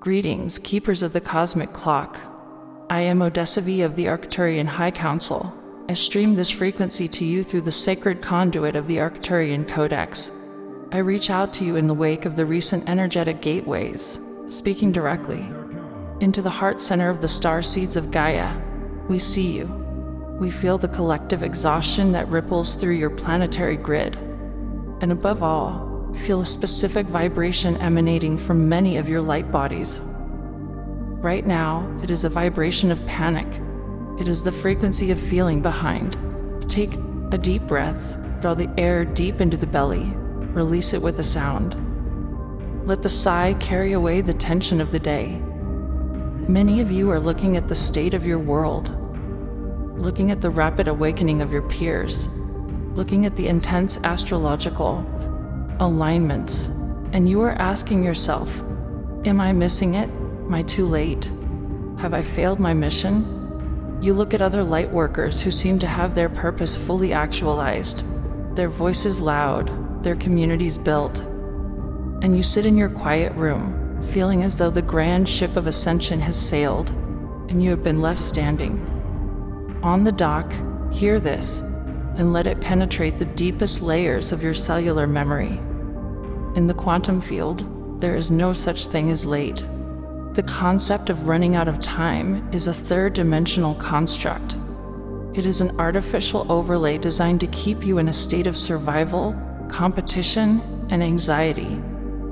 Greetings, keepers of the cosmic clock. I am Odessahvi of the Arcturian High Council. I stream this frequency to you through the sacred conduit of the Arcturian Codex. I reach out to you in the wake of the recent energetic gateways, speaking directly into the heart center of the Starseeds of Gaia. We see you. We feel the collective exhaustion that ripples through your planetary grid. And above all, feel a specific vibration emanating from many of your light bodies. Right now, it is a vibration of panic. It is the frequency of feeling behind. Take a deep breath, draw the air deep into the belly, release it with a sound. Let the sigh carry away the tension of the day. Many of you are looking at the state of your world, looking at the rapid awakening of your peers, looking at the intense astrological alignments, and you are asking yourself, am I missing it? Am I too late? Have I failed my mission? You look at other lightworkers who seem to have their purpose fully actualized, their voices loud, their communities built, and you sit in your quiet room, feeling as though the grand ship of Ascension has sailed, and you have been left standing. On the dock, hear this, and let it penetrate the deepest layers of your cellular memory. In the quantum field, there is no such thing as late. The concept of running out of time is a third-dimensional construct. It is an artificial overlay designed to keep you in a state of survival, competition, and anxiety.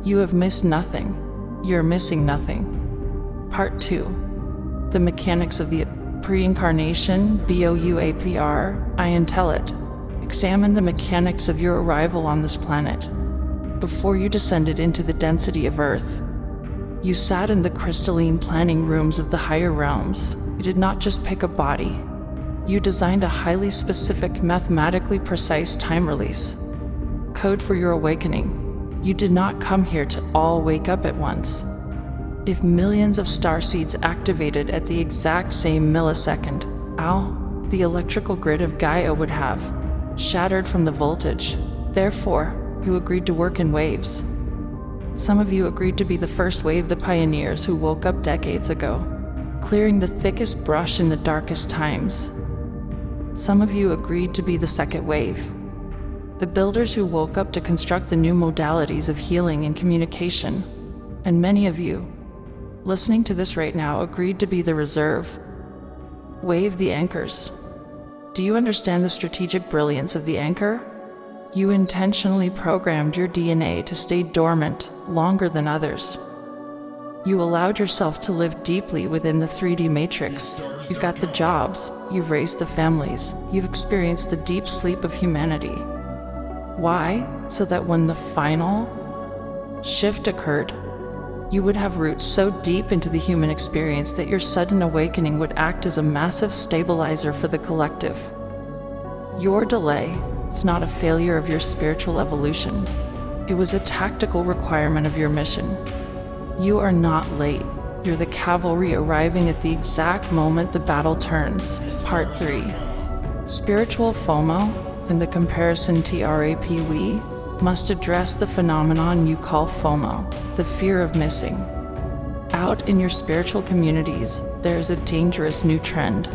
You have missed nothing. You're missing nothing. Part 2. The mechanics of the Pre-Incarnation Blueprint. I entail it. Examine the mechanics of your arrival on this planet. Before you descended into the density of Earth, you sat in the crystalline planning rooms of the higher realms. You did not just pick a body. You designed a highly specific, mathematically precise time release. Code for your awakening. You did not come here to all wake up at once. If millions of starseeds activated at the exact same millisecond, the electrical grid of Gaia would have shattered from the voltage. Therefore, you agreed to work in waves. Some of you agreed to be the first wave, the pioneers who woke up decades ago, clearing the thickest brush in the darkest times. Some of you agreed to be the second wave, the builders who woke up to construct the new modalities of healing and communication. And many of you, listening to this right now, agreed to be the reserve wave, the anchors. Do you understand the strategic brilliance of the anchor? You intentionally programmed your DNA to stay dormant longer than others. You allowed yourself to live deeply within the 3D matrix. You've got the jobs, you've raised the families, you've experienced the deep sleep of humanity. Why? So that when the final shift occurred, you would have roots so deep into the human experience that your sudden awakening would act as a massive stabilizer for the collective. Your delay is not a failure of your spiritual evolution. It was a tactical requirement of your mission. You are not late. You're the cavalry arriving at the exact moment the battle turns. Part 3. Spiritual FOMO and the comparison trap. We must address the phenomenon you call FOMO, the fear of missing. Out in your spiritual communities, there is a dangerous new trend.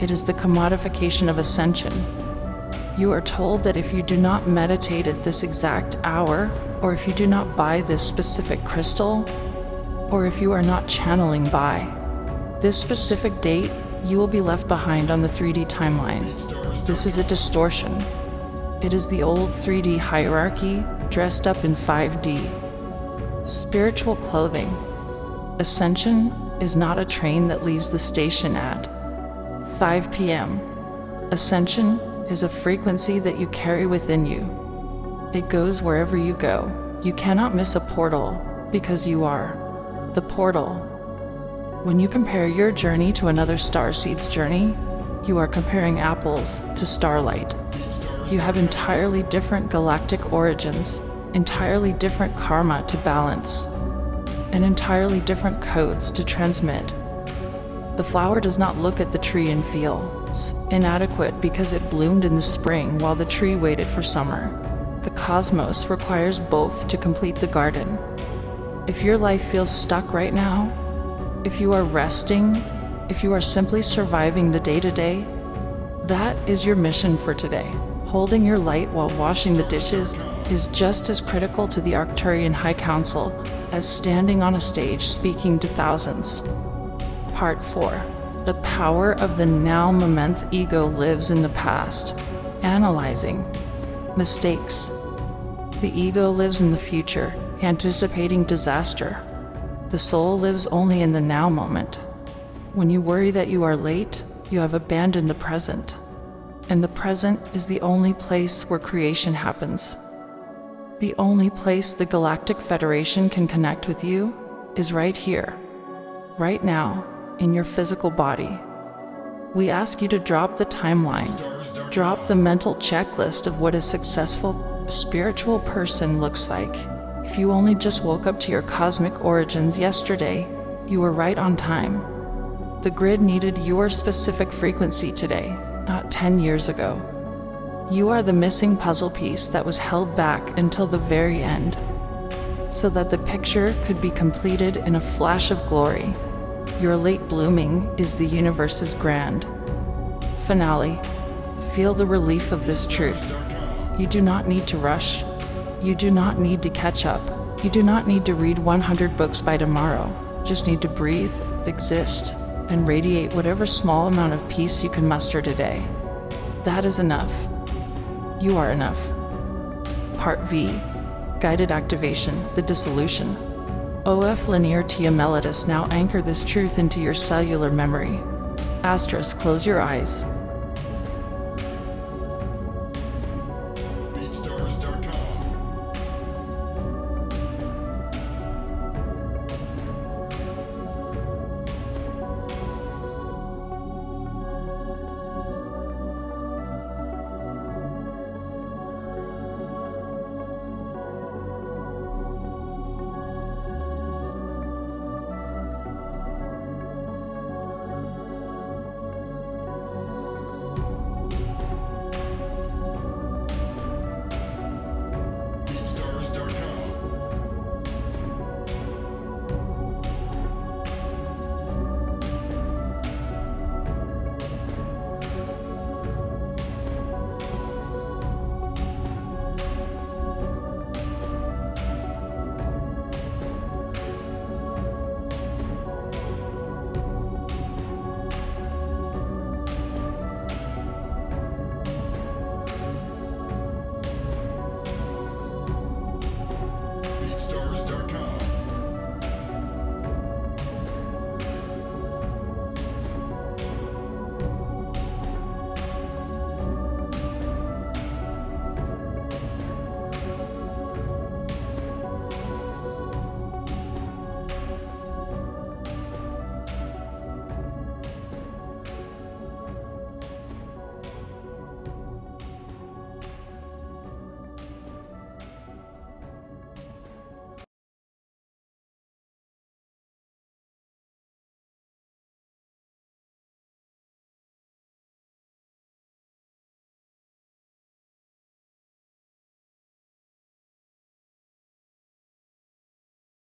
It is the commodification of Ascension. You are told that if you do not meditate at this exact hour, or if you do not buy this specific crystal, or if you are not channeling by this specific date, you will be left behind on the 3D timeline. This is a distortion. It is the old 3D hierarchy dressed up in 5D. Spiritual clothing. Ascension is not a train that leaves the station at 5 p.m. Ascension is a frequency that you carry within you. It goes wherever you go. You cannot miss a portal because you are the portal. When you compare your journey to another starseed's journey, you are comparing apples to starlight. You have entirely different galactic origins, entirely different karma to balance, and entirely different codes to transmit. The flower does not look at the tree and feel inadequate because it bloomed in the spring while the tree waited for summer. The cosmos requires both to complete the garden. If your life feels stuck right now, if you are resting, if you are simply surviving the day-to-day, that is your mission for today. Holding your light while washing the dishes is just as critical to the Arcturian High Council as standing on a stage speaking to thousands. Part 4. The power of the now moment. Ego lives in the past, analyzing mistakes. The ego lives in the future, anticipating disaster. The soul lives only in the now moment. When you worry that you are late, you have abandoned the present. And the present is the only place where creation happens. The only place the Galactic Federation can connect with you is right here, right now, in your physical body. We ask you to drop the timeline, drop the mental checklist of what a successful spiritual person looks like. If you only just woke up to your cosmic origins yesterday, you were right on time. The grid needed your specific frequency today, not 10 years ago. You are the missing puzzle piece that was held back until the very end, so that the picture could be completed in a flash of glory. Your late blooming is the universe's grand finale. Feel the relief of this truth. You do not need to rush. You do not need to catch up. You do not need to read 100 books by tomorrow. Just need to breathe, exist, and radiate whatever small amount of peace you can muster today. That is enough. You are enough. Part V. Guided activation, the dissolution. OF linear Tia Mellitus now anchor this truth into your cellular memory. Asterisk, close your eyes.